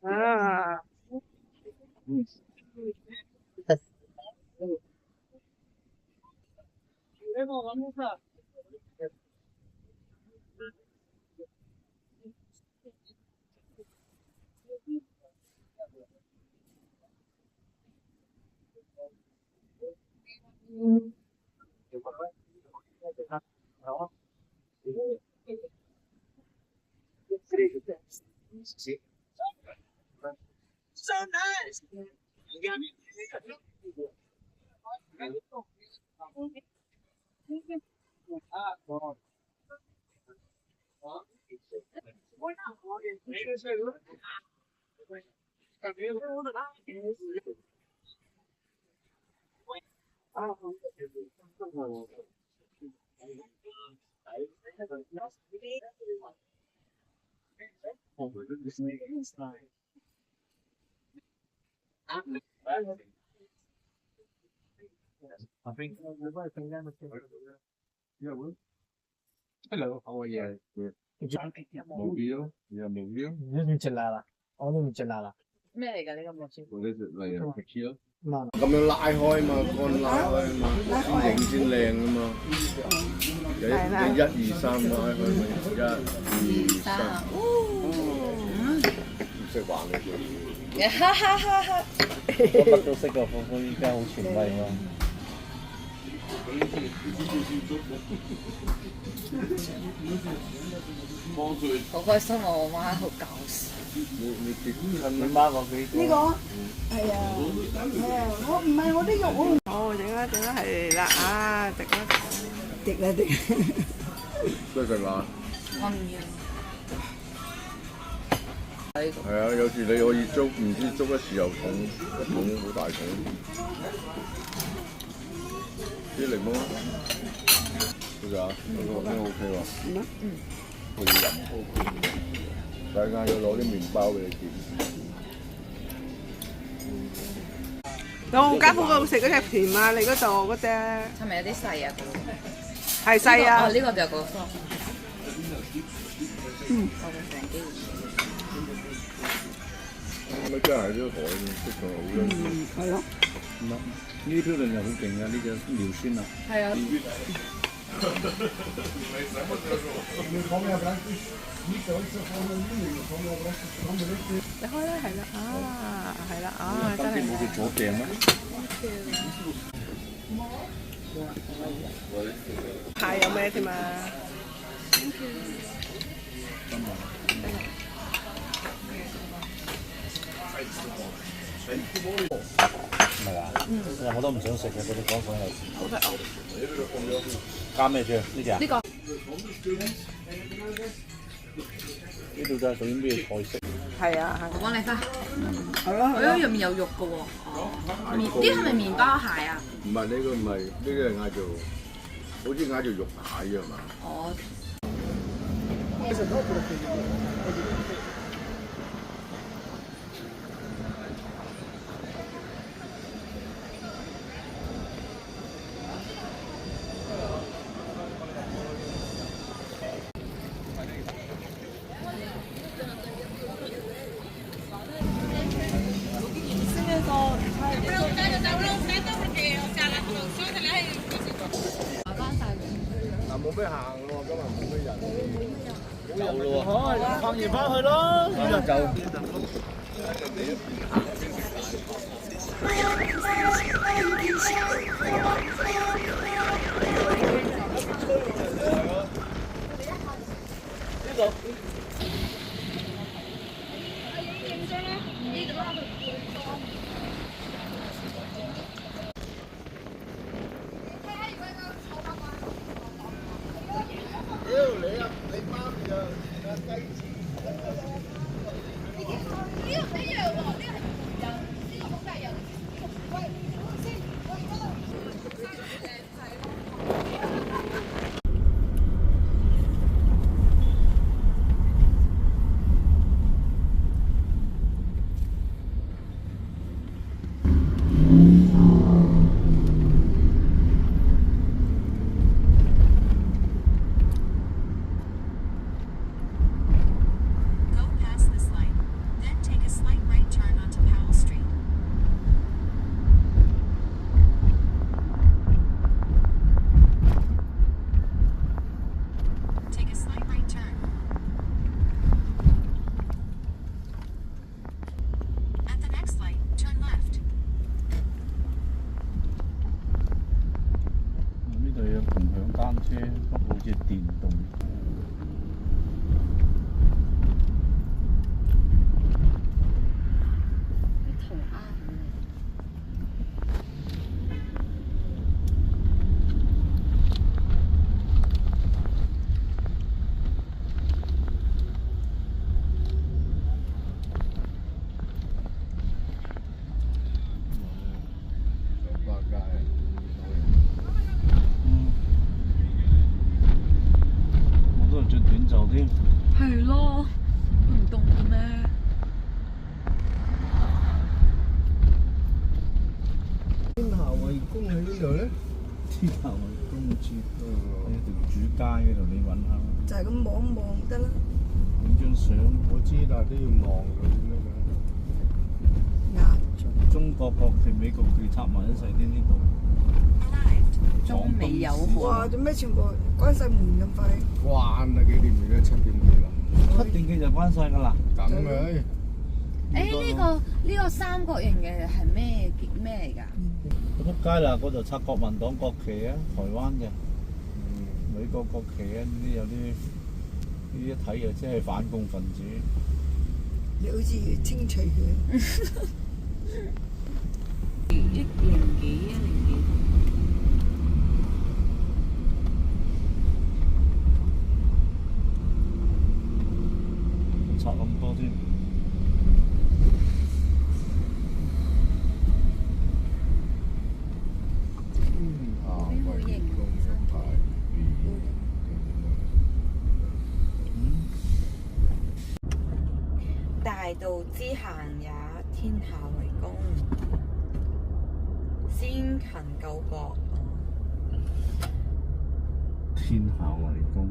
À. So nice. Hello, how are you? Good. Mourinho? Yeah, Mourinho. Michelada，我都 Michelada。咩嚟㗎？呢個幕先？ What is it like? Tequila? 咁樣拉開嘛，乾拉開嘛，先影先靚啊嘛。你一二三拉開咪一二三。唔識玩呢啲。我乜都識個，芳芳依家好權威喎。好開心啊！我媽好搞笑。你結親你媽講幾個？呢個係啊，我唔係我啲肉我。哦，整啦係啦啊，食啦滴啦滴。都食啦。我唔要。係啊，有時你可以捉，唔知捉一時又重，一桶好大桶。啲檸檬，其實啊，呢個 OK 喎。可以飲。大家要攞啲麵包俾你見。有家父嗰度食嗰隻甜啊？你嗰度嗰隻係咪有啲細啊？係細啊？哦，呢個就個方。我嘅成機。咪真係呢個台識做好多。係咯。呢啲標準又好勁啊！呢隻尿酸啊。係啊。你開啦，係啦，係啦，真係冇佢左病咩？蟹有咩添啊？唔係啊，我都唔想食嘅嗰啲廣粉有。好食哦！加咩醬？呢隻啊？呢個呢度就係屬於咩菜式？係啊，我幫你分。係咯，佢入面有肉嘅喎。哦，啲係咪麵包蟹啊？唔係呢個唔係，呢個係嗌做，好似嗌做肉蟹啊嘛。哦。嗱冇咩行咯，今日冇咩人。走咯喎！放完翻去咯，咁就走。呢度。屌你啊！你媽咪啊！雞翅。係咯，唔凍嘅咩？天下為公喺邊度咧？天下為公處，喺條主街嗰度你揾下，就係咁望望得啦。影張相。我知，但係都要望佢咩㗎？壓中國國旗、美國旗插埋一齊啲呢度。中美友哇！好。做咩全部關晒門咁快？關啊！幾點而家7點幾啦？ 7點幾就關晒㗎啦。梗係。呢個三角形嘅係咩嚟㗎？仆街啦！嗰度插國民黨國旗啊，台灣嘅。美國國旗啊，呢啲有啲呢一睇就真係反共分子。你好似要清除佢。零幾啊，零幾。插咁多添。大道之行也，天下為公。先勤救國。天下為公。